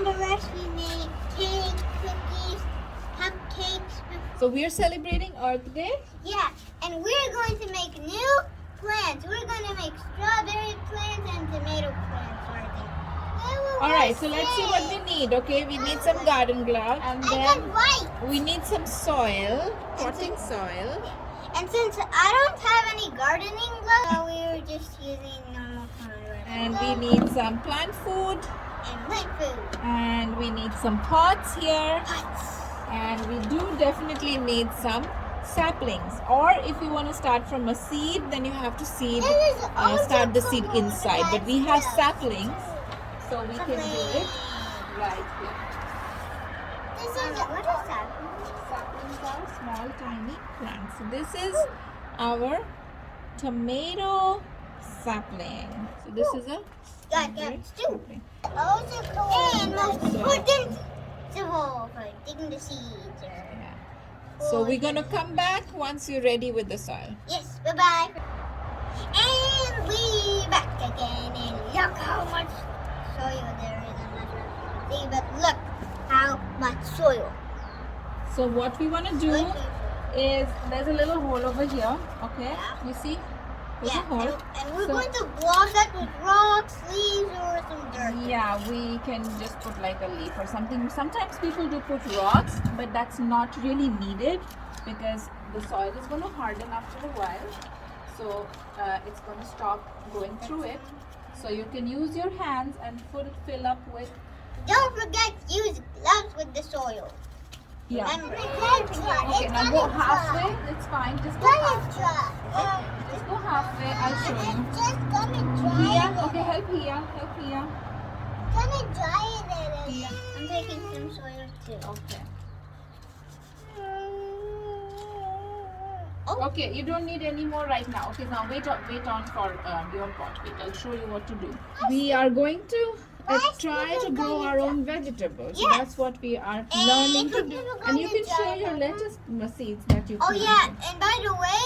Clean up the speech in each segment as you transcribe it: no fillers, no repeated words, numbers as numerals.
remember we made cake, cookies, cupcakes. So we are celebrating Earth Day. Yeah, and we're going to make new plants. We're going to make strawberry plants and tomato plants, I think. Alright, so let's see what we need. Okay, we need some garden gloves, and I then got white. we need some soil, potting soil. And since I don't have any gardening gloves, we were just using normal color. And we need some plant food, And plant food. and we need some pots here, Pots. and we do definitely need some saplings. Or if you want to start from a seed, then you have to start the seed inside. But we have saplings, so we can do it right here. This is what is that? Saplings are small, tiny plants. So this is our tomato sapling. So this is a Got stew. sapling. Also cool. And most important, civil for digging the seeds. Yeah. So we're gonna come back once you're ready with the soil. Yes, bye-bye. And we back again. And look how much soil there is. I'm not sure see, but look how much soil. So what we wanna do is there's a little hole over here. Okay, Yeah. you see? There's Yeah, a hole. and we're So- going to block that with rocks, leaves, or some dirt. Yeah, we can just put like a leaf or something. Sometimes people do put rocks, but that's not really needed because the soil is going to harden after a while. So it's going to stop going through it. So you can use your hands and fill up with. Don't forget to use gloves with the soil. Yeah. Remember. Okay, now go halfway. It's fine. Just go halfway. Just go halfway. I'll show you. Just gonna dry Here. Okay, help here. Help here. Gonna dry it. Yeah. I'm taking some soil too. Okay. Oh. Okay, you don't need any more right now. Okay, now wait on for your pot. Wait, I'll show you what to do. We are going to try to grow our own vegetables. So Yes. that's what we are learning to do. And you can show your lettuce seeds that you Oh planted. yeah, and by the way,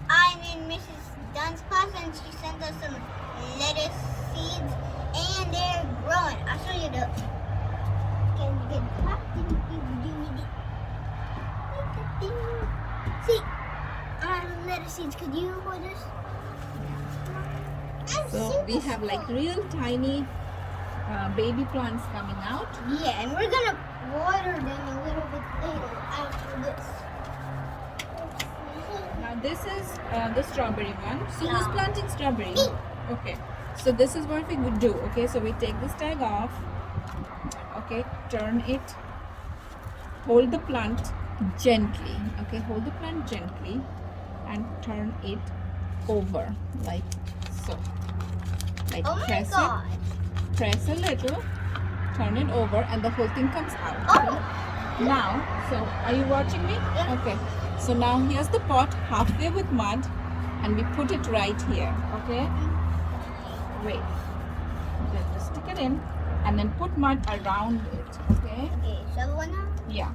I'm in Mrs. Dunn's class and she sent us some lettuce seeds and they're growing. I'll show you the. Can you get See, lettuce seeds. Could you hold this? So we have like real tiny baby plants coming out. Yeah, and we're gonna water them a little bit later after this. Now this is the strawberry one. So who's Yeah. planting strawberry? Me. Okay. So this is what we would do. Okay. So we take this tag off. Okay. Turn it. Hold the plant gently. Okay. Hold the plant gently and turn it over like so. Like Oh my press god. it. Press a little. Turn it over and the whole thing comes out. Oh. Now, so are you watching me? Yeah. Okay. So now here's the pot halfway with mud and we put it right here. Okay. Wait. Then just stick it in and then put mud around it. Okay. Okay, shovel now. Yeah.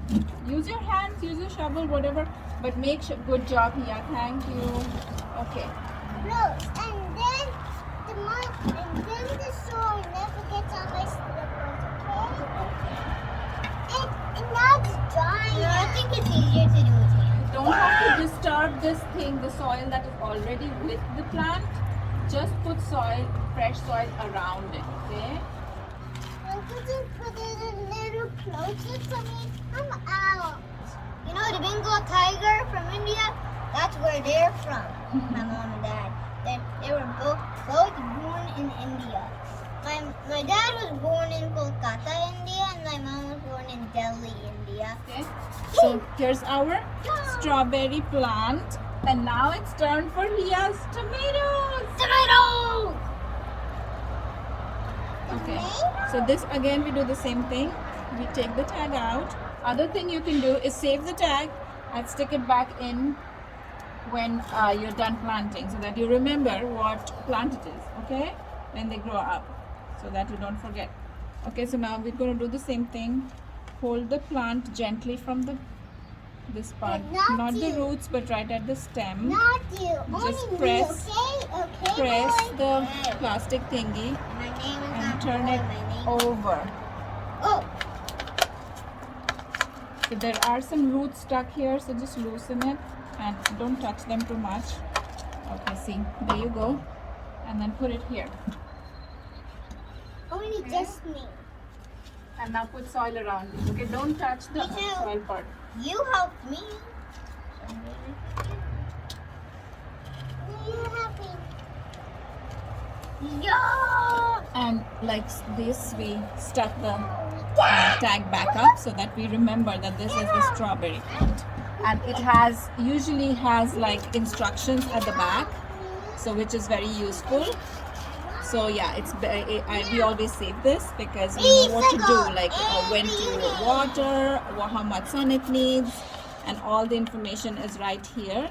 Use your hands, use your shovel, whatever. But make sure. Good job, Hia. Thank you. Okay. No, and then the soil never gets on my slippers, okay? And now it's drying. No, I think it's easier to do it here. Don't have to disturb this thing, the soil that is already with the plant. Just put soil, fresh soil around it. Okay. Could you put it a little closer to me? I'm out. You know the Bengal tiger from India? That's where they're from. My mom and dad. They were both born in India. My dad was born in Kolkata, India, and my mom was born in Delhi, India. Okay. So here's our strawberry plant, and now it's turn for Hia's tomatoes. Tomato! Okay. So this again we do the same thing. We take the tag out. Other thing you can do is save the tag and stick it back in when you're done planting, so that you remember what plant it is. Okay, when they grow up, so that you don't forget. Okay. So now we're going to do the same thing. Hold the plant gently from this part, Not not the you. roots, but right at the stem. Not you. Just Only press- me, okay? Okay, Press boy? the Okay. plastic thingy My name is and not turn boy, it my name over. If there are some roots stuck here, so just loosen it and don't touch them too much. Okay, see, there you go. And then put it here. Only just me. And now put soil around it. Okay, don't touch the Me too. soil part. You helped me. You happy? Yeah. And like this, we stuck the tag back up so that we remember that this is the strawberry plant. And it usually has like instructions at the back, so which is very useful. So yeah, we always save this because we know what to do, like when to water, how much sun it needs, and all the information is right here.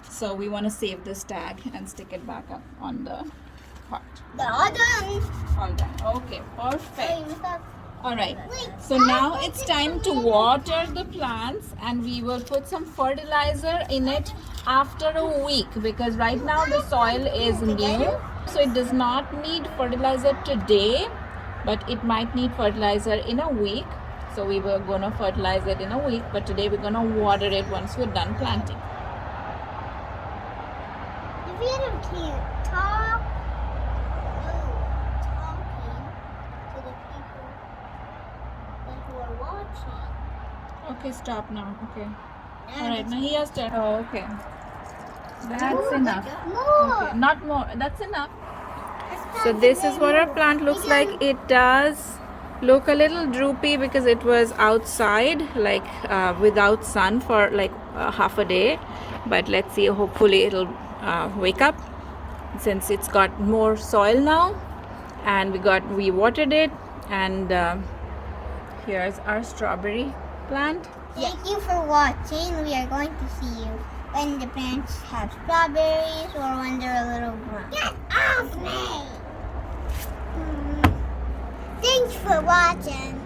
So we want to save this tag and stick it back up on the pot. They're all done. All done. Okay, perfect. Hey, Mr. All right. So now it's time to water the plants, and we will put some fertilizer in it after a week because right now the soil is new, so it does not need fertilizer today, but it might need fertilizer in a week. So we were gonna fertilize it in a week, but today we're gonna water it once we're done planting. If you can't talk, talking to the people who are watching. Okay, stop now. Okay. And All right. Now he has to. Oh, okay. That's enough. More. Okay, not more. That's enough. So this is what our plant looks like. It does look a little droopy because it was outside, like without sun for like half a day. But let's see, hopefully it'll wake up since it's got more soil now, and we watered it, and here's our strawberry plant. Thank you for watching. We are going to see you when the plants have strawberries or when they're a little grown. Get off me! Thanks for watching.